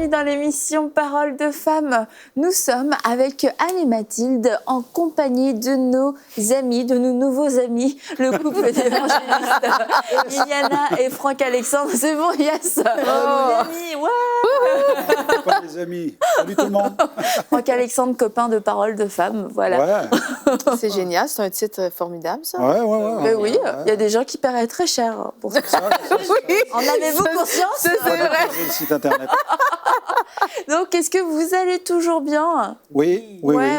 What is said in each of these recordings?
bienvenue dans l'émission Paroles de femmes. Nous sommes avec Anne et Mathilde en compagnie de nos amis, de nos nouveaux amis, le couple d'évangélistes Liliana et Franck Alexandre. C'est bon, yes. Les amis, ouais. Pas les amis. Salut tout le monde. Franck Alexandre, copain de Paroles de femmes, voilà. Ouais. C'est génial, c'est un titre formidable, ça. Ouais. Mais oui, il y a des gens qui paieraient très cher pour ça. En avez-vous conscience? C'est vrai. Le site internet. Donc, est-ce que vous allez toujours bien? Oui. Ouais.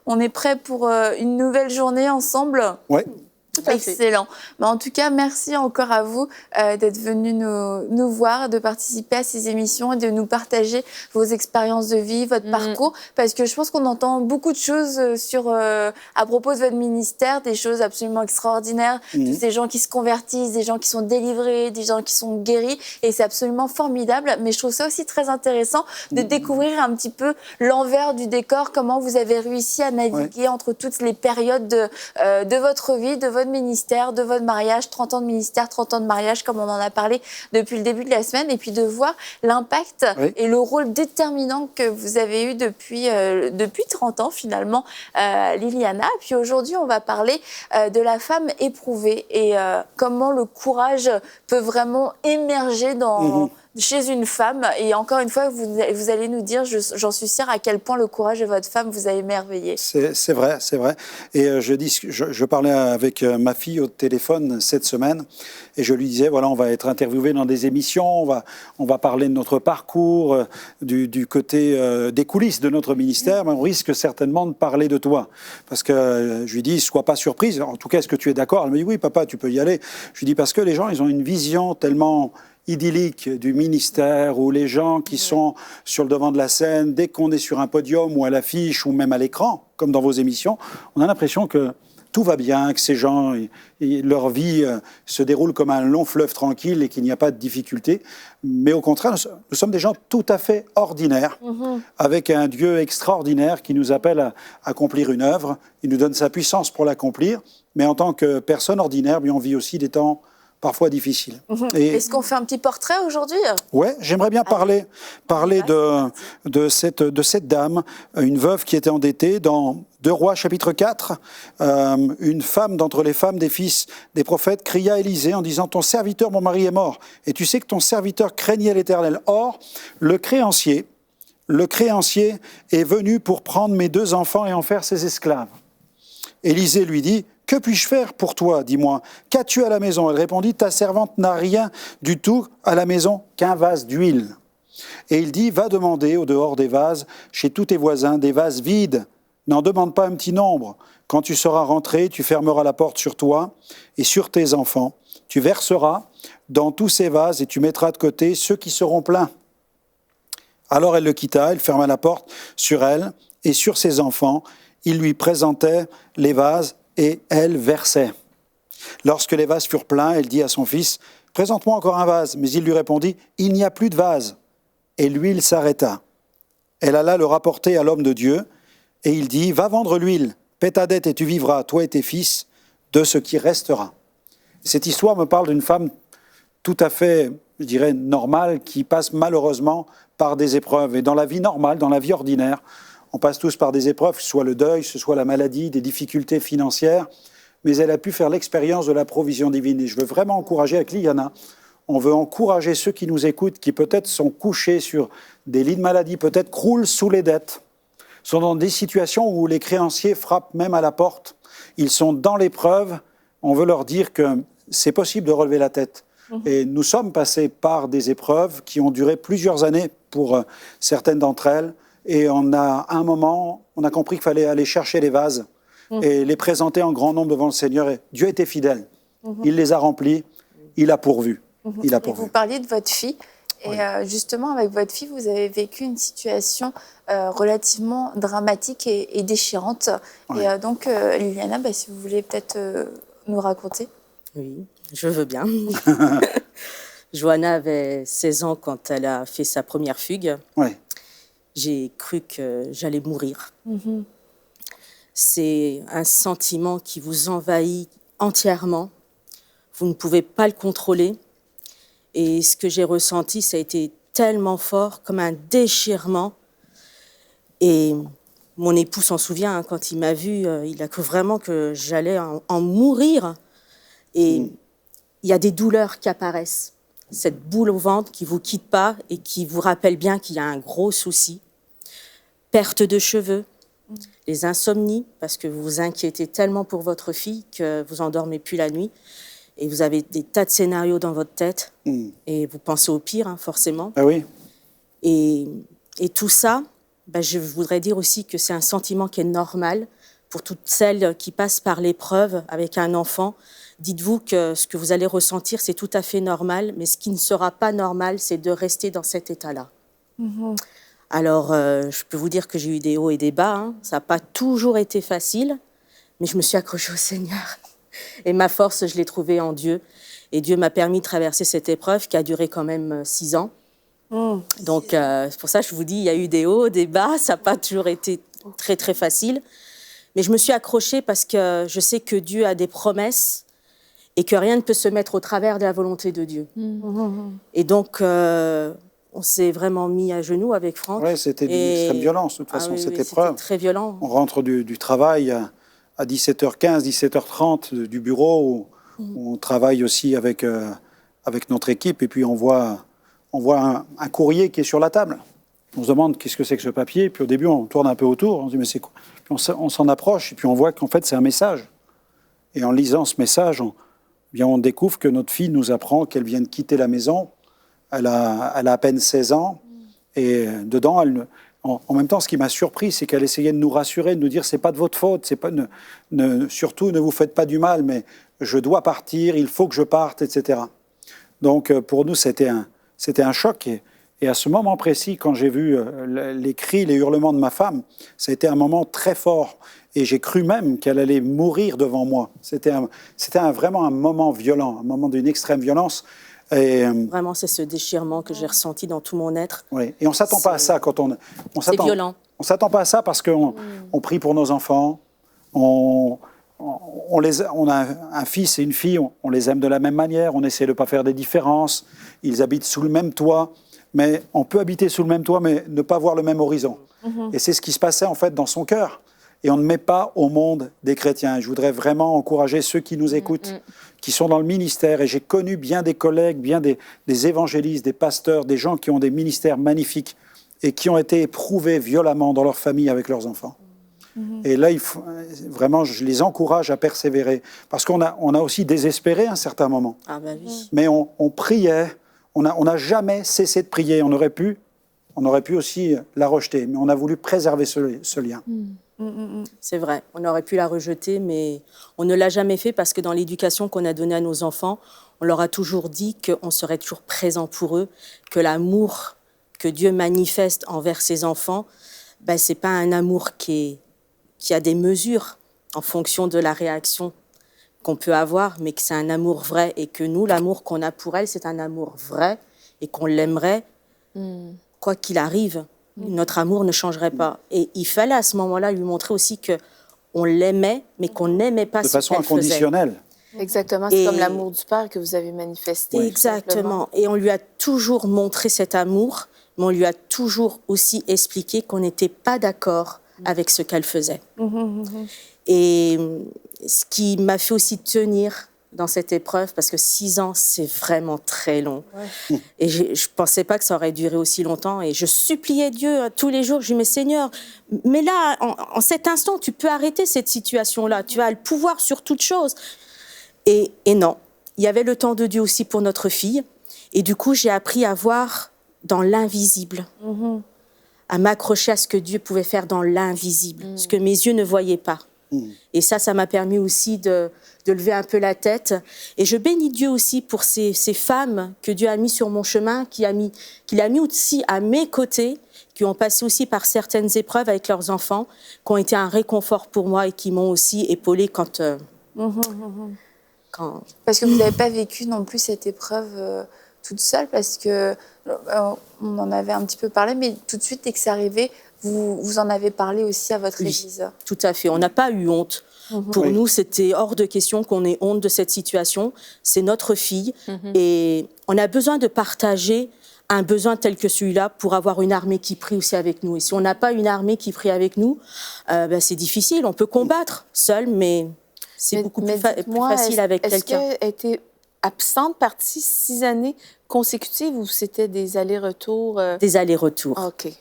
On est prêts pour une nouvelle journée ensemble? Ouais. Tout à fait. Excellent. Mais en tout cas, merci encore à vous d'être venus nous voir, de participer à ces émissions et de nous partager vos expériences de vie, votre parcours, parce que je pense qu'on entend beaucoup de choses à propos de votre ministère, des choses absolument extraordinaires, tous ces gens qui se convertissent, des gens qui sont délivrés, des gens qui sont guéris, et c'est absolument formidable. Mais je trouve ça aussi très intéressant de découvrir un petit peu l'envers du décor, comment vous avez réussi à naviguer entre toutes les périodes de votre vie, de votre ministère, de votre mariage, 30 ans de ministère, 30 ans de mariage, comme on en a parlé depuis le début de la semaine, et puis de voir l'impact et le rôle déterminant que vous avez eu depuis 30 ans, finalement, Liliana. Puis aujourd'hui, on va parler de la femme éprouvée et comment le courage peut vraiment émerger chez une femme. Et encore une fois, vous allez nous dire, j'en suis sûre, à quel point le courage de votre femme vous a émerveillé. C'est vrai. Et je parlais avec ma fille au téléphone cette semaine et je lui disais, voilà, on va être interviewé dans des émissions, on va parler de notre parcours, du côté des coulisses de notre ministère, mais on risque certainement de parler de toi. Parce que je lui dis, sois pas surprise. En tout cas, est-ce que tu es d'accord? Elle me dit, oui, papa, tu peux y aller. Je lui dis, parce que les gens, ils ont une vision tellement idyllique du ministère, où les gens qui sont sur le devant de la scène, dès qu'on est sur un podium ou à l'affiche ou même à l'écran, comme dans vos émissions, on a l'impression que tout va bien, que ces gens, leur vie se déroule comme un long fleuve tranquille et qu'il n'y a pas de difficultés. Mais au contraire, nous sommes des gens tout à fait ordinaires, avec un Dieu extraordinaire qui nous appelle à accomplir une œuvre. Il nous donne sa puissance pour l'accomplir, mais en tant que personne ordinaire, on vit aussi des temps parfois difficile. Est-ce qu'on fait un petit portrait aujourd'hui? Ouais, j'aimerais bien parler de cette dame, une veuve qui était endettée dans 2 Rois chapitre 4. Une femme d'entre les femmes des fils des prophètes cria à Élisée en disant « Ton serviteur, mon mari, est mort, et tu sais que ton serviteur craignait l'Éternel. Or, le créancier est venu pour prendre mes 2 enfants et en faire ses esclaves. » Élisée lui dit « Que puis-je faire pour toi, dis-moi? Qu'as-tu à la maison ?» Elle répondit « Ta servante n'a rien du tout à la maison qu'un vase d'huile. » Et il dit « Va demander au dehors des vases, chez tous tes voisins, des vases vides. N'en demande pas un petit nombre. Quand tu seras rentré, tu fermeras la porte sur toi et sur tes enfants. Tu verseras dans tous ces vases et tu mettras de côté ceux qui seront pleins. » Alors elle le quitta, elle ferma la porte sur elle et sur ses enfants. Il lui présentait les vases et elle versait. Lorsque les vases furent pleins, elle dit à son fils « Présente-moi encore un vase. » Mais il lui répondit « Il n'y a plus de vase. » Et l'huile s'arrêta. Elle alla le rapporter à l'homme de Dieu et il dit « Va vendre l'huile, paie ta dette et tu vivras, toi et tes fils, de ce qui restera. » Cette histoire me parle d'une femme tout à fait, je dirais, normale, qui passe malheureusement par des épreuves. Et dans la vie normale, dans la vie ordinaire, on passe tous par des épreuves, que ce soit le deuil, que ce soit la maladie, des difficultés financières, mais elle a pu faire l'expérience de la provision divine. Et je veux vraiment encourager avec Liliana, on veut encourager ceux qui nous écoutent, qui peut-être sont couchés sur des lits de maladie, peut-être croulent sous les dettes, sont dans des situations où les créanciers frappent même à la porte. Ils sont dans l'épreuve, on veut leur dire que c'est possible de relever la tête. Et nous sommes passés par des épreuves qui ont duré plusieurs années pour certaines d'entre elles. Et à un moment, on a compris qu'il fallait aller chercher les vases et les présenter en grand nombre devant le Seigneur. Et Dieu était fidèle. Il les a remplis, il a pourvu. Il a pourvu. Vous parliez de votre fille. Et justement, avec votre fille, vous avez vécu une situation relativement dramatique et déchirante. Ouais. Et donc, Liliana, si vous voulez peut-être nous raconter. Oui, je veux bien. Johanna avait 16 ans quand elle a fait sa première fugue. Ouais. J'ai cru que j'allais mourir. C'est un sentiment qui vous envahit entièrement. Vous ne pouvez pas le contrôler. Et ce que j'ai ressenti, ça a été tellement fort, comme un déchirement. Et mon époux s'en souvient, hein, quand il m'a vu, il a cru vraiment que j'allais en mourir. Et il y a des douleurs qui apparaissent. Cette boule au ventre qui ne vous quitte pas et qui vous rappelle bien qu'il y a un gros souci. Perte de cheveux, les insomnies, parce que vous vous inquiétez tellement pour votre fille que vous endormez plus la nuit. Et vous avez des tas de scénarios dans votre tête. Et vous pensez au pire, hein, forcément. Ah oui. Et tout ça, je voudrais dire aussi que c'est un sentiment qui est normal pour toutes celles qui passent par l'épreuve avec un enfant. Dites-vous que ce que vous allez ressentir, c'est tout à fait normal, mais ce qui ne sera pas normal, c'est de rester dans cet état-là. Alors, je peux vous dire que j'ai eu des hauts et des bas, hein. Ça n'a pas toujours été facile, mais je me suis accrochée au Seigneur. Et ma force, je l'ai trouvée en Dieu. Et Dieu m'a permis de traverser cette épreuve qui a duré quand même 6 ans. Donc, c'est pour ça que je vous dis, il y a eu des hauts, des bas, ça n'a pas toujours été très, très facile. Mais je me suis accrochée parce que je sais que Dieu a des promesses et que rien ne peut se mettre au travers de la volonté de Dieu. Et donc, on s'est vraiment mis à genoux avec Franck. Oui, c'était d'une extrême violence, de toute façon, cette épreuve. C'était très violent. On rentre du travail à 17h15, 17h30 du bureau, où on travaille aussi avec notre équipe, et puis on voit un courrier qui est sur la table. On se demande qu'est-ce que c'est que ce papier, puis au début on tourne un peu autour, on se dit mais c'est quoi? Puis on s'en approche, et puis on voit qu'en fait c'est un message. Et en lisant ce message, on découvre que notre fille nous apprend qu'elle vient de quitter la maison. Elle a à peine 16 ans, et dedans, en même temps, ce qui m'a surpris, c'est qu'elle essayait de nous rassurer, de nous dire c'est pas de votre faute, c'est pas surtout ne vous faites pas du mal, mais je dois partir, il faut que je parte, etc. Donc pour nous, c'était un choc. Et à ce moment précis, quand j'ai vu les cris, les hurlements de ma femme, ça a été un moment très fort. Et j'ai cru même qu'elle allait mourir devant moi. C'était vraiment un moment violent, un moment d'une extrême violence. Et, vraiment, c'est ce déchirement que j'ai ressenti dans tout mon être. Oui, et on ne s'attend pas à ça quand c'est violent. On ne s'attend pas à ça parce qu'on prie pour nos enfants, on a un fils et une fille, on les aime de la même manière, on essaie de ne pas faire des différences, ils habitent sous le même toit, mais on peut habiter sous le même toit mais ne pas voir le même horizon. Et c'est ce qui se passait en fait dans son cœur. Et on ne met pas au monde des chrétiens. Et je voudrais vraiment encourager ceux qui nous écoutent, qui sont dans le ministère. Et j'ai connu bien des collègues, bien des évangélistes, des pasteurs, des gens qui ont des ministères magnifiques et qui ont été éprouvés violemment dans leur famille avec leurs enfants. Et là, vraiment, je les encourage à persévérer. Parce qu'on a aussi désespéré à un certain moment. Ah ben oui. Mais on priait, on n'a jamais cessé de prier. On aurait pu aussi la rejeter, mais on a voulu préserver ce lien. C'est vrai, on aurait pu la rejeter, mais on ne l'a jamais fait parce que dans l'éducation qu'on a donnée à nos enfants, on leur a toujours dit qu'on serait toujours présent pour eux, que l'amour que Dieu manifeste envers ses enfants, ce n'est pas un amour qui a des mesures en fonction de la réaction qu'on peut avoir, mais que c'est un amour vrai et que nous, l'amour qu'on a pour elle, c'est un amour vrai et qu'on l'aimerait quoi qu'il arrive. Notre amour ne changerait pas. Et il fallait à ce moment-là lui montrer aussi qu'on l'aimait, mais qu'on n'aimait pas ce qu'elle faisait. De façon inconditionnelle. Exactement, c'est comme l'amour du Père que vous avez manifesté. Exactement. Et on lui a toujours montré cet amour, mais on lui a toujours aussi expliqué qu'on n'était pas d'accord avec ce qu'elle faisait. Et ce qui m'a fait aussi tenir dans cette épreuve, parce que 6 ans, c'est vraiment très long. Et je ne pensais pas que ça aurait duré aussi longtemps. Et je suppliais Dieu tous les jours. Je lui dis, mais Seigneur, mais là, en cet instant, tu peux arrêter cette situation-là. Tu as le pouvoir sur toute chose. Et non, il y avait le temps de Dieu aussi pour notre fille. Et du coup, j'ai appris à voir dans l'invisible, à m'accrocher à ce que Dieu pouvait faire dans l'invisible, ce que mes yeux ne voyaient pas. Et ça m'a permis aussi de lever un peu la tête. Et je bénis Dieu aussi pour ces femmes que Dieu a mis sur mon chemin, qu'il a mis aussi à mes côtés, qui ont passé aussi par certaines épreuves avec leurs enfants, qui ont été un réconfort pour moi et qui m'ont aussi épaulée quand... Parce que vous n'avez pas vécu non plus cette épreuve toute seule, parce que on en avait un petit peu parlé, mais tout de suite, dès que c'est arrivé, vous en avez parlé aussi à votre réviseur. Tout à fait. On n'a pas eu honte. Pour nous, c'était hors de question qu'on ait honte de cette situation. C'est notre fille. Et on a besoin de partager un besoin tel que celui-là pour avoir une armée qui prie aussi avec nous. Et si on n'a pas une armée qui prie avec nous, c'est difficile. On peut combattre seul, mais c'est beaucoup plus facile avec quelqu'un. Est-ce qu'elle était absente, partie 6 années consécutives ou c'était des allers-retours? Des allers-retours. Ah, OK.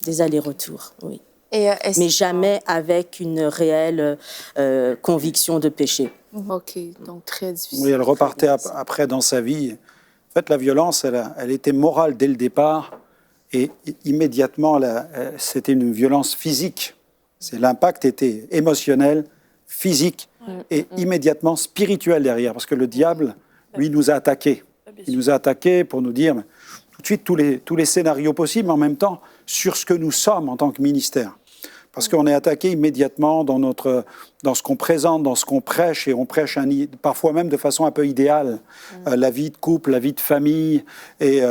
Des allers-retours, oui. Mais jamais avec une réelle conviction de péché. OK, donc très difficile. Oui, elle repartait après dans sa vie. En fait, la violence, elle était morale dès le départ et immédiatement, c'était une violence physique. L'impact était émotionnel, physique et immédiatement spirituel derrière, parce que le diable, lui, nous a attaqués. Il nous a attaqués pour nous dire tout de suite tous les scénarios possibles, mais en même temps sur ce que nous sommes en tant que ministère. Parce qu'on est attaqué immédiatement dans ce qu'on présente, dans ce qu'on prêche, et on prêche parfois même de façon un peu idéale, la vie de couple, la vie de famille. Et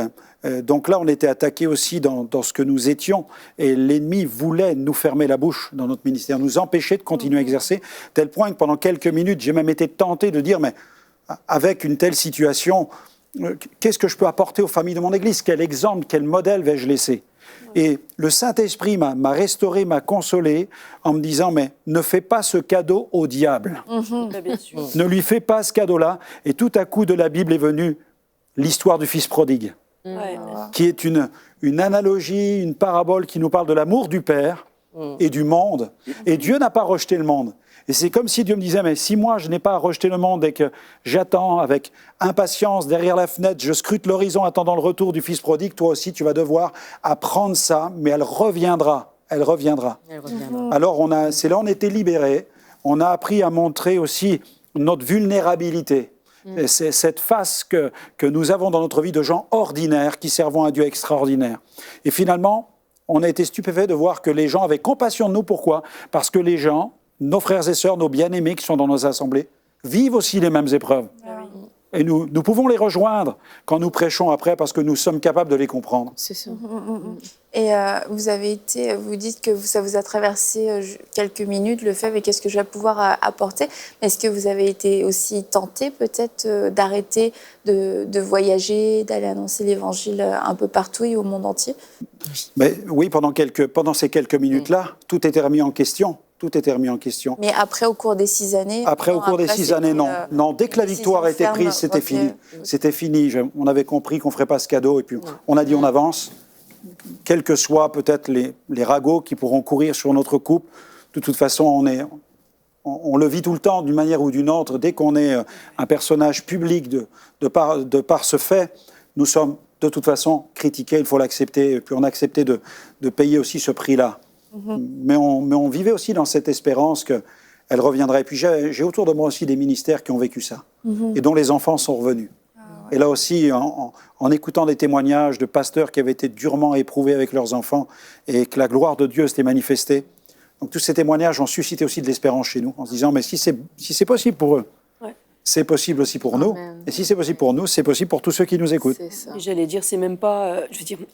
donc là, on était attaqué aussi dans ce que nous étions, et l'ennemi voulait nous fermer la bouche dans notre ministère, nous empêcher de continuer à exercer, tel point que pendant quelques minutes, j'ai même été tenté de dire, mais avec une telle situation, qu'est-ce que je peux apporter aux familles de mon Église? Quel exemple, quel modèle vais-je laisser? Et le Saint-Esprit m'a restauré, m'a consolé en me disant, mais ne fais pas ce cadeau au diable. Bien sûr. Ne lui fais pas ce cadeau-là. Et tout à coup, de la Bible est venue l'histoire du Fils prodigue, qui est une analogie, une parabole qui nous parle de l'amour du Père et du monde. Et Dieu n'a pas rejeté le monde. Et c'est comme si Dieu me disait, mais si moi je n'ai pas rejeté le monde et que j'attends avec impatience derrière la fenêtre, je scrute l'horizon attendant le retour du Fils prodigue, toi aussi tu vas devoir apprendre ça, mais elle reviendra, elle reviendra. Elle reviendra. Alors c'est là on était libérés, on a appris à montrer aussi notre vulnérabilité. Et c'est cette face que nous avons dans notre vie de gens ordinaires qui servent un Dieu extraordinaire. Et finalement, on a été stupéfait de voir que les gens avaient compassion de nous. Pourquoi? Parce que les gens, nos frères et sœurs, nos bien-aimés qui sont dans nos assemblées, vivent aussi les mêmes épreuves. Et nous pouvons les rejoindre quand nous prêchons après parce que nous sommes capables de les comprendre. C'est ça. Et vous dites que ça vous a traversé quelques minutes, le fait, mais qu'est-ce que je vais pouvoir apporter? Mais est-ce que vous avez été aussi tenté peut-être d'arrêter de voyager, d'aller annoncer l'évangile un peu partout et au monde entier? Mais oui, pendant ces quelques minutes-là, tout était remis en question. Tout était remis en question. Mais après, au cours des 6 années? Après, au cours des 6 années, non. Non, dès que la victoire a été prise, c'était fini. C'était fini. On avait compris qu'on ne ferait pas ce cadeau. Et puis, on a dit on avance. Quels que soient peut-être les ragots qui pourront courir sur notre couple. De toute façon, on le vit tout le temps, d'une manière ou d'une autre. Dès qu'on est un personnage public de par ce fait, nous sommes de toute façon critiqués. Il faut l'accepter. Et puis, on a accepté de payer aussi ce prix-là. Mais on vivait aussi dans cette espérance qu'elle reviendrait. Et puis j'ai autour de moi aussi des ministères qui ont vécu ça et dont les enfants sont revenus. Et là aussi, en écoutant des témoignages de pasteurs qui avaient été durement éprouvés avec leurs enfants et que la gloire de Dieu s'était manifestée. Donc tous ces témoignages ont suscité aussi de l'espérance chez nous en se disant, mais si c'est possible pour eux, c'est possible aussi pour nous. Et si c'est possible pour nous, c'est possible pour tous ceux qui nous écoutent. J'allais dire, c'est même pas...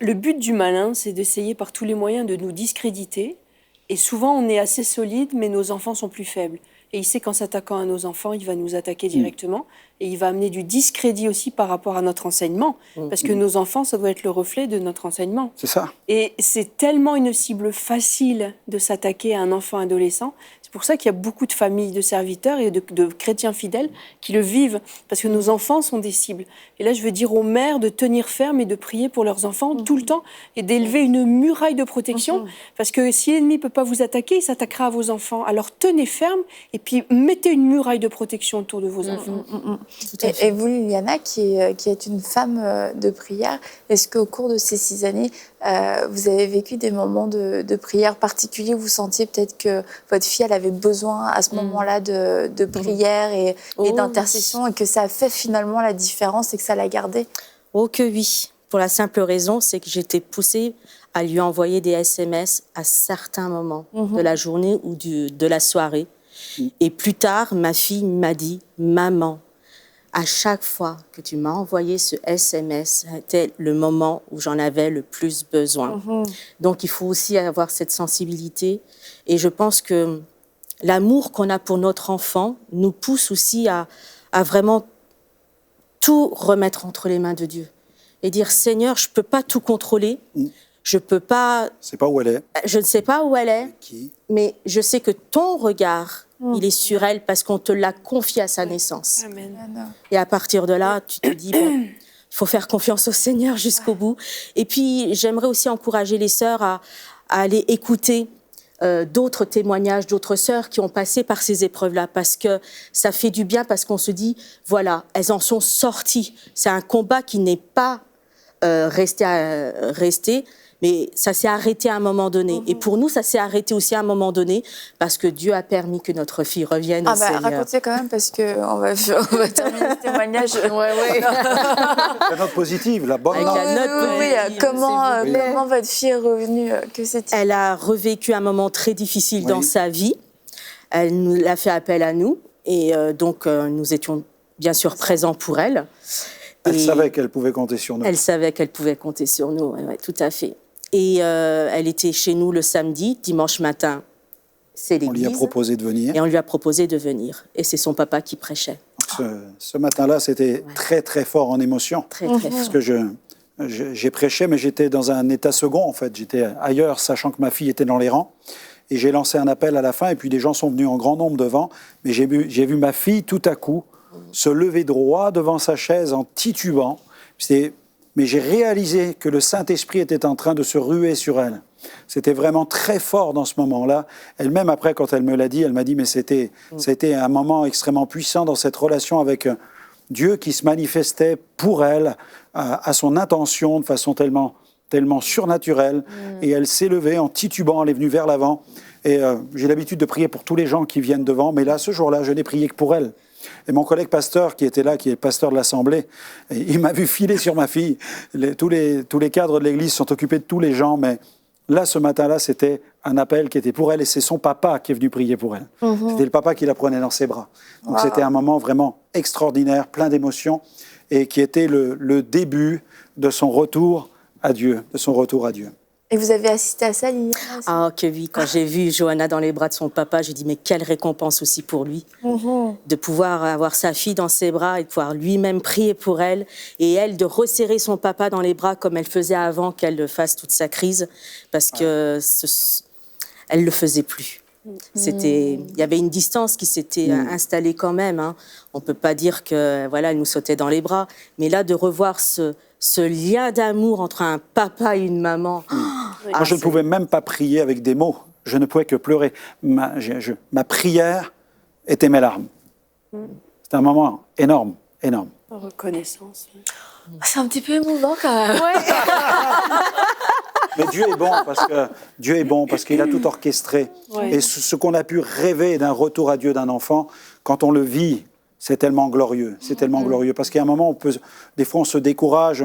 le but du malin, c'est d'essayer par tous les moyens de nous discréditer. Et souvent, on est assez solide, mais nos enfants sont plus faibles. Et il sait qu'en s'attaquant à nos enfants, il va nous attaquer directement. Et il va amener du discrédit aussi par rapport à notre enseignement. Parce que nos enfants, ça doit être le reflet de notre enseignement. C'est ça. Et c'est tellement une cible facile de s'attaquer à un enfant adolescent. C'est pour ça qu'il y a beaucoup de familles de serviteurs et de chrétiens fidèles qui le vivent, parce que nos enfants sont des cibles. Et là, je veux dire aux mères de tenir ferme et de prier pour leurs enfants tout le temps et d'élever une muraille de protection, parce que si l'ennemi ne peut pas vous attaquer, il s'attaquera à vos enfants. Alors tenez ferme et puis mettez une muraille de protection autour de vos enfants. Et vous, Liliana, qui est une femme de prière, est-ce qu'au cours de ces 6 années, vous avez vécu des moments de prière particuliers où vous sentiez peut-être que votre fille, elle avait besoin à ce moment-là de prière et d'intercession et que ça a fait finalement la différence et que ça l'a gardée? Oh que oui, pour la simple raison, c'est que j'étais poussée à lui envoyer des SMS à certains moments de la journée ou de la soirée. Et plus tard, ma fille m'a dit, « Maman, à chaque fois que tu m'as envoyé ce SMS, c'était le moment où j'en avais le plus besoin. Donc, il faut aussi avoir cette sensibilité. Et je pense que l'amour qu'on a pour notre enfant nous pousse aussi à vraiment tout remettre entre les mains de Dieu. et dire, Seigneur, je ne peux pas tout contrôler, je peux pas... C'est pas où elle est. Je ne sais pas où elle est, Qui? mais je sais que ton regard, il est sur elle parce qu'on te l'a confié à sa naissance. Amen. Et à partir de là, tu te dis, bon, il faut faire confiance au Seigneur jusqu'au bout. Et puis, j'aimerais aussi encourager les sœurs à aller écouter d'autres témoignages, d'autres sœurs qui ont passé par ces épreuves-là, parce que ça fait du bien, parce qu'on se dit, voilà, elles en sont sorties. C'est un combat qui n'est pas resté, mais ça s'est arrêté à un moment donné. Et pour nous, ça s'est arrêté aussi à un moment donné, parce que Dieu a permis que notre fille revienne au Seigneur. Racontez quand même, parce qu'on va terminer ce témoignage. La note positive, la bonne Avec note. la note positive, Comment votre fille est revenue, que c'est-il? Elle a revécu un moment très difficile dans sa vie. Elle nous a fait appel à nous, et donc nous étions bien sûr présents pour elle. Elle savait qu'elle pouvait compter sur nous. Elle savait qu'elle pouvait compter sur nous, ouais, tout à fait. Et elle était chez nous le samedi, dimanche matin, c'est l'église. On lui a proposé de venir. Et on lui a proposé de venir. Et c'est son papa qui prêchait. Ce matin-là, c'était très, très fort en émotion. Très, très fort. Parce que j'ai prêché, mais j'étais dans un état second, en fait. J'étais ailleurs, sachant que ma fille était dans les rangs. Et j'ai lancé un appel à la fin, et puis des gens sont venus en grand nombre devant. Mais j'ai vu ma fille, tout à coup, se lever droit devant sa chaise en titubant. Mais j'ai réalisé que le Saint-Esprit était en train de se ruer sur elle. C'était vraiment très fort dans ce moment-là. Elle-même, après, quand elle me l'a dit, elle m'a dit, mais c'était un moment extrêmement puissant dans cette relation avec Dieu qui se manifestait pour elle, à son intention, de façon tellement surnaturelle. Et elle s'est levée en titubant, elle est venue vers l'avant. Et j'ai l'habitude de prier pour tous les gens qui viennent devant, mais là, ce jour-là, je n'ai prié que pour elle. Et mon collègue pasteur qui était là, qui est pasteur de l'Assemblée, il m'a vu filer sur ma fille. Tous les cadres de l'Église sont occupés de tous les gens, mais là, ce matin-là, c'était un appel qui était pour elle, et c'est son papa qui est venu prier pour elle. C'était le papa qui la prenait dans ses bras. Donc c'était un moment vraiment extraordinaire, plein d'émotions, et qui était le début de son retour à Dieu, Et vous avez assisté à ça, Liliane? Ah, que oui, quand j'ai vu Johanna dans les bras de son papa, j'ai dit, mais quelle récompense aussi pour lui, de pouvoir avoir sa fille dans ses bras et de pouvoir lui-même prier pour elle, et elle de resserrer son papa dans les bras comme elle faisait avant qu'elle fasse toute sa crise, parce que elle le faisait plus. Il y avait une distance qui s'était installée quand même. Hein. On peut pas dire que voilà, elle nous sautait dans les bras, mais là de revoir ce lien d'amour entre un papa et une maman. Moi, je ne pouvais même pas prier avec des mots. Je ne pouvais que pleurer. Ma prière était mes larmes. C'était un moment énorme. Reconnaissance. C'est un petit peu émouvant quand même. Mais Dieu est bon parce qu'il a tout orchestré. Ouais. Et ce qu'on a pu rêver d'un retour à Dieu d'un enfant, quand on le vit, c'est tellement glorieux. C'est tellement glorieux. Parce qu'à un moment, des fois, on se décourage,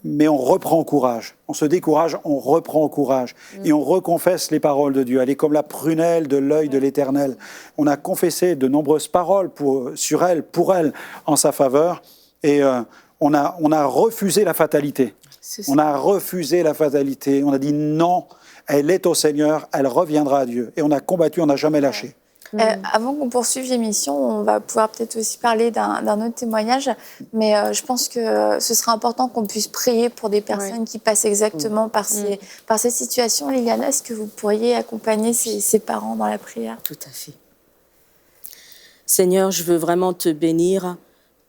mais on reprend courage. On se décourage, on reprend courage. Et on reconfesse les paroles de Dieu. Elle est comme la prunelle de l'œil de l'Éternel. On a confessé de nombreuses paroles sur elle, pour elle, en sa faveur. Et on a refusé la fatalité. On a refusé la fatalité. On a dit non, elle est au Seigneur, elle reviendra à Dieu. Et on a combattu, on n'a jamais lâché. Avant qu'on poursuive l'émission, on va pouvoir peut-être aussi parler d'un autre témoignage, mais je pense que ce sera important qu'on puisse prier pour des personnes qui passent exactement par ces situations. Liliana, est-ce que vous pourriez accompagner ces parents dans la prière? Tout à fait. Seigneur, je veux vraiment te bénir,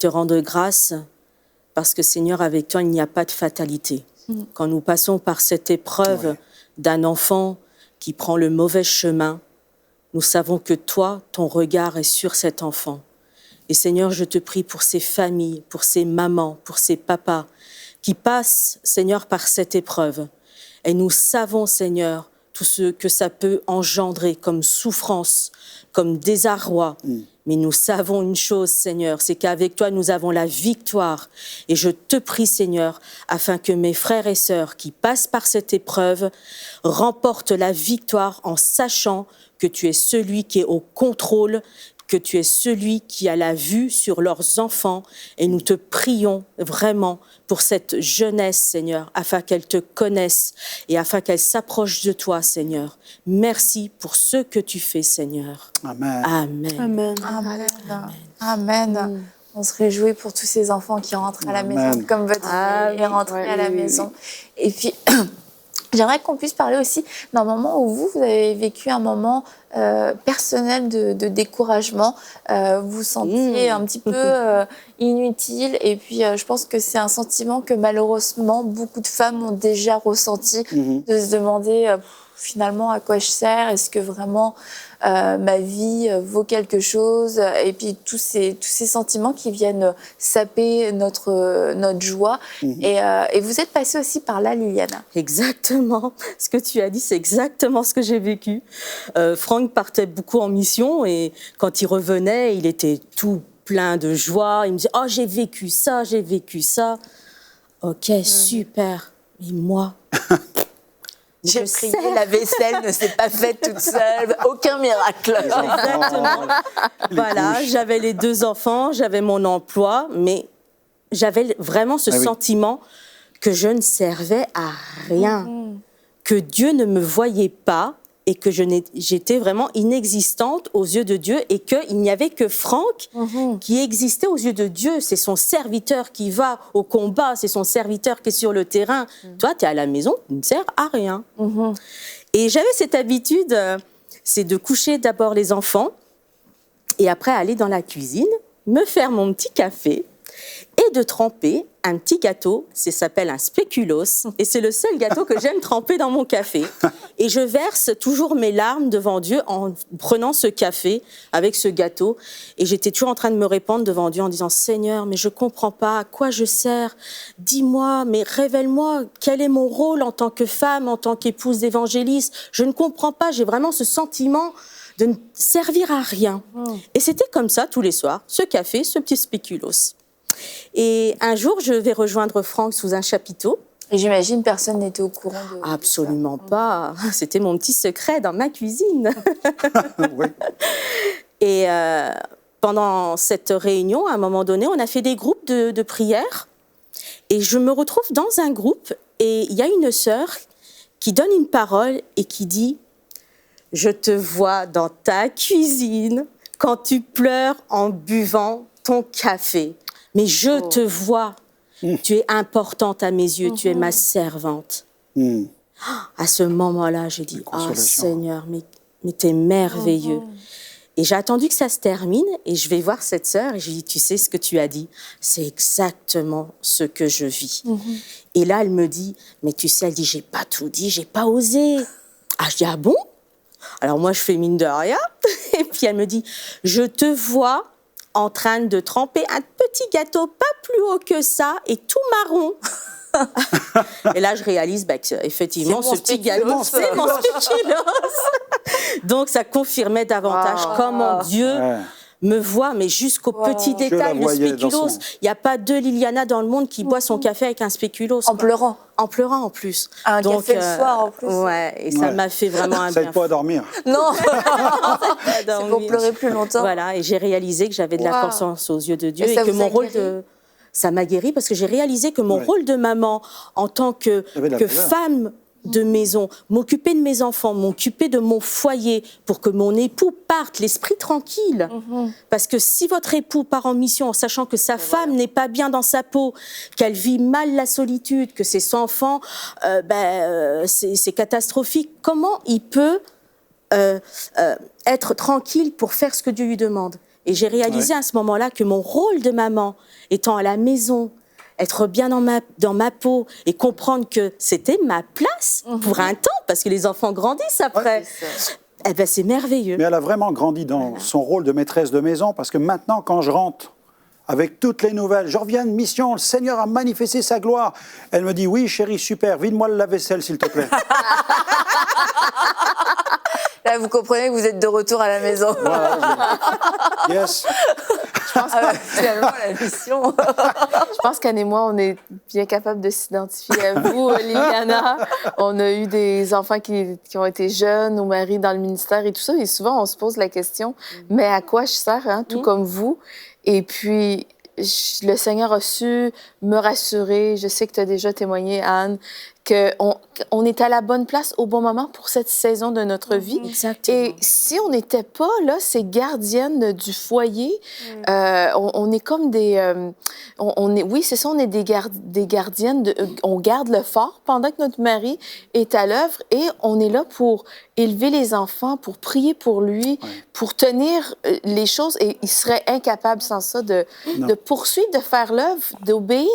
te rendre grâce, parce que Seigneur, avec toi, il n'y a pas de fatalité. Quand nous passons par cette épreuve d'un enfant qui prend le mauvais chemin, nous savons que toi, ton regard est sur cet enfant. Et Seigneur, je te prie pour ces familles, pour ces mamans, pour ces papas qui passent, Seigneur, par cette épreuve. Et nous savons, Seigneur, tout ce que ça peut engendrer comme souffrance, comme désarroi. Mais nous savons une chose, Seigneur, c'est qu'avec toi, nous avons la victoire. Et je te prie, Seigneur, afin que mes frères et sœurs qui passent par cette épreuve remportent la victoire en sachant que tu es celui qui est au contrôle, que tu es celui qui a la vue sur leurs enfants. Et nous te prions vraiment pour cette jeunesse, Seigneur, afin qu'elle te connaisse et afin qu'elle s'approche de toi, Seigneur. Merci pour ce que tu fais, Seigneur. Amen. Amen. Amen. Amen. Amen. On se réjouit pour tous ces enfants qui rentrent à la Amen. maison, comme votre fille est rentrée à la maison. Et puis, j'aimerais qu'on puisse parler aussi d'un moment où vous avez vécu un moment personnel de découragement. Vous vous sentiez un petit peu inutile. Et puis, je pense que c'est un sentiment que malheureusement, beaucoup de femmes ont déjà ressenti, de se demander finalement à quoi je sers, est-ce que vraiment ma vie vaut quelque chose, et puis tous ces sentiments qui viennent saper notre joie. Et vous êtes passée aussi par là, Liliana. Exactement. Ce que tu as dit, c'est exactement ce que j'ai vécu. Franck partait beaucoup en mission et quand il revenait, il était tout plein de joie. Il me disait « Oh, j'ai vécu ça, j'ai vécu ça. » Ok, super. Et moi J'ai prié, la vaisselle ne s'est pas faite toute seule, aucun miracle. Exactement. Voilà, j'avais les 2 enfants, j'avais mon emploi, mais j'avais vraiment ce sentiment que je ne servais à rien, que Dieu ne me voyait pas et que j'étais vraiment inexistante aux yeux de Dieu et qu'il n'y avait que Franck qui existait aux yeux de Dieu. C'est son serviteur qui va au combat, c'est son serviteur qui est sur le terrain. Toi, tu es à la maison, tu ne sers à rien. Et j'avais cette habitude, c'est de coucher d'abord les enfants et après aller dans la cuisine, me faire mon petit café et de tremper un petit gâteau, ça s'appelle un spéculoos, et c'est le seul gâteau que j'aime tremper dans mon café. Et je verse toujours mes larmes devant Dieu en prenant ce café avec ce gâteau. Et j'étais toujours en train de me répandre devant Dieu en disant « Seigneur, mais je comprends pas, à quoi je sers? Dis-moi, mais révèle-moi, quel est mon rôle en tant que femme, en tant qu'épouse d'évangéliste? Je ne comprends pas, j'ai vraiment ce sentiment de ne servir à rien. » Et c'était comme ça tous les soirs, ce café, ce petit spéculoos. Et un jour, je vais rejoindre Franck sous un chapiteau. Et j'imagine personne n'était au courant de Absolument pas. C'était mon petit secret dans ma cuisine. Oui. Et pendant cette réunion, à un moment donné, on a fait des groupes de prière. Et je me retrouve dans un groupe et il y a une sœur qui donne une parole et qui dit « Je te vois dans ta cuisine quand tu pleures en buvant ton café. Mais je te vois, tu es importante à mes yeux, tu es ma servante. » À ce moment-là, j'ai dit « Ah Seigneur, mais t'es merveilleux. » Et j'ai attendu que ça se termine et je vais voir cette sœur et je lui dis « Tu sais ce que tu as dit? C'est exactement ce que je vis. » Et là, elle me dit « Mais tu sais, elle dit « J'ai pas tout dit, j'ai pas osé. » Ah, je dis « Ah bon ?» Alors moi, je fais mine de rien. Et puis elle me dit « Je te vois en train de tremper un petit gâteau pas plus haut que ça et tout marron. » Et là, je réalise qu'effectivement, ce petit gâteau, c'est mon spéculoos. Donc, ça confirmait davantage comment Dieu me voit, mais jusqu'au petit détail. Le spéculoos, il n'y a pas 2 Liliana dans le monde qui boit son café avec un spéculoos. En pleurant. En pleurant en plus. Un café le soir en plus. Ouais, et ça m'a fait vraiment un bien. Ça n'aide pas à dormir. Non, c'est pour pleurer plus longtemps. Voilà, et j'ai réalisé que j'avais de la conscience aux yeux de Dieu et que mon rôle de... Ça m'a guéri parce que j'ai réalisé que mon rôle de maman en tant que femme de maison, m'occuper de mes enfants, m'occuper de mon foyer pour que mon époux parte l'esprit tranquille. Parce que si votre époux part en mission en sachant que sa femme n'est pas bien dans sa peau, qu'elle vit mal la solitude, que ses enfants, c'est catastrophique, comment il peut être tranquille pour faire ce que Dieu lui demande? Et j'ai réalisé à ce moment-là que mon rôle de maman, étant à la maison, être bien dans ma peau et comprendre que c'était ma place pour un temps, parce que les enfants grandissent après. Eh ben, c'est merveilleux. Mais elle a vraiment grandi dans son rôle de maîtresse de maison, parce que maintenant, quand je rentre avec toutes les nouvelles, je reviens de mission, le Seigneur a manifesté sa gloire. Elle me dit, oui chérie, super, vide-moi le lave-vaisselle s'il te plaît. Là, vous comprenez que vous êtes de retour à la maison. Voilà, yes. Finalement, la mission. Je pense qu'Anne et moi, on est bien capables de s'identifier à vous, Liliana. On a eu des enfants qui ont été jeunes, nos maris dans le ministère et tout ça. Et souvent, on se pose la question, mais à quoi je sers, hein, tout comme vous? Et puis, le Seigneur a su me rassurer. Je sais que tu as déjà témoigné, Anne, qu'on est à la bonne place au bon moment pour cette saison de notre vie. Exactement. Et si on n'était pas là, ces gardiennes du foyer, on est comme oui, c'est ça, on est des gardiennes. On garde le fort pendant que notre mari est à l'œuvre et on est là pour élever les enfants, pour prier pour lui, pour tenir les choses. Et il serait incapable sans ça de poursuivre, de faire l'œuvre, d'obéir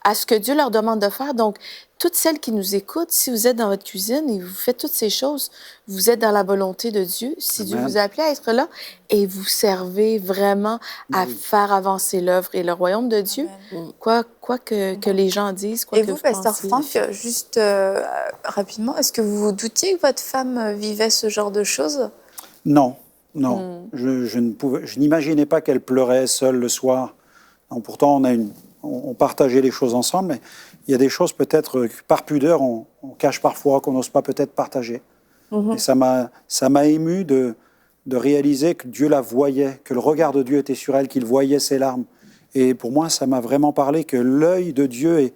à ce que Dieu leur demande de faire. Donc, toutes celles qui nous écoutent, si vous êtes dans votre cuisine et vous faites toutes ces choses, vous êtes dans la volonté de Dieu. Si Dieu vous a appelé à être là et vous servez vraiment à faire avancer l'œuvre et le royaume de Dieu, quoi que les gens disent, quoi et que vous, vous pasteur pensiez. Franck, juste rapidement, est-ce que vous vous doutiez que votre femme vivait ce genre de choses? Non. Je n'imaginais pas qu'elle pleurait seule le soir. Non, pourtant, on partageait les choses ensemble, mais il y a des choses peut-être que par pudeur, on cache parfois, qu'on n'ose pas peut-être partager. Et ça m'a ému de réaliser que Dieu la voyait, que le regard de Dieu était sur elle, qu'il voyait ses larmes. Et pour moi, ça m'a vraiment parlé que l'œil de Dieu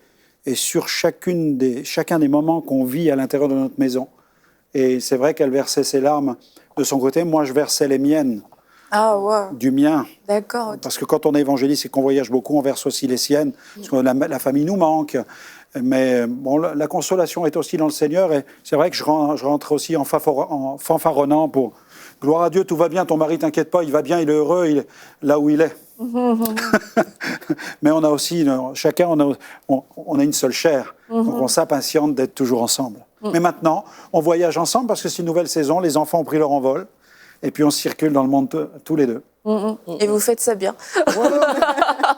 est sur chacun des moments qu'on vit à l'intérieur de notre maison. Et c'est vrai qu'elle versait ses larmes de son côté. Moi, je versais les miennes. Ah, ouais. Du mien. D'accord. Parce que quand on est évangéliste et qu'on voyage beaucoup, on verse aussi les siennes. Parce que la famille nous manque. Mais bon, la consolation est aussi dans le Seigneur. Et c'est vrai que je rentre aussi en fanfaronnant pour « Gloire à Dieu, tout va bien, ton mari, t'inquiète pas, il va bien, il est heureux, il est là où il est. » Mais on a aussi, chacun, on a une seule chair. Donc on s'impatiente d'être toujours ensemble. Mais maintenant, on voyage ensemble parce que c'est une nouvelle saison, les enfants ont pris leur envol. Et puis on circule dans le monde tous les deux. Et vous faites ça bien.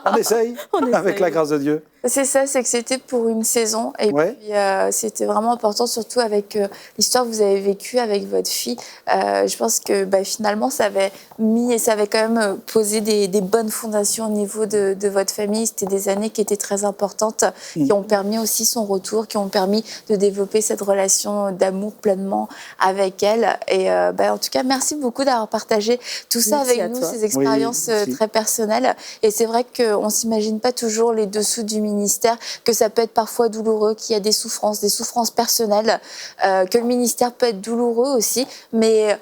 On essaye, avec la grâce de Dieu. C'est ça, c'est que c'était pour une saison. Et puis, c'était vraiment important, surtout avec l'histoire que vous avez vécue avec votre fille. Je pense que finalement, ça avait quand même posé des bonnes fondations au niveau de votre famille. C'était des années qui étaient très importantes, qui ont permis aussi son retour, qui ont permis de développer cette relation d'amour pleinement avec elle. Et en tout cas, merci beaucoup d'avoir partagé tout ça avec nous, ces expériences très personnelles. Et c'est vrai qu'on ne s'imagine pas toujours les dessous du ministère, que ça peut être parfois douloureux, qu'il y a des souffrances personnelles, que le ministère peut être douloureux aussi. Mais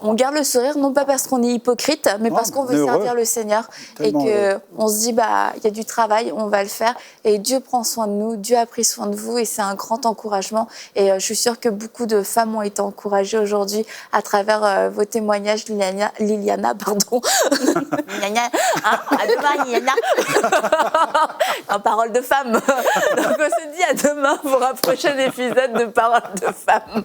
on garde le sourire, non pas parce qu'on est hypocrite, mais parce qu'on veut servir le Seigneur. Tellement et qu'on se dit, il y a du travail, on va le faire. Et Dieu prend soin de nous, Dieu a pris soin de vous. Et c'est un grand encouragement. Et je suis sûre que beaucoup de femmes ont été encouragées aujourd'hui à travers vos témoignages, Liliana, pardon. Liliana, à demain, Liliana. En parole de femme. Donc on se dit à demain pour un prochain épisode de Parole de femme.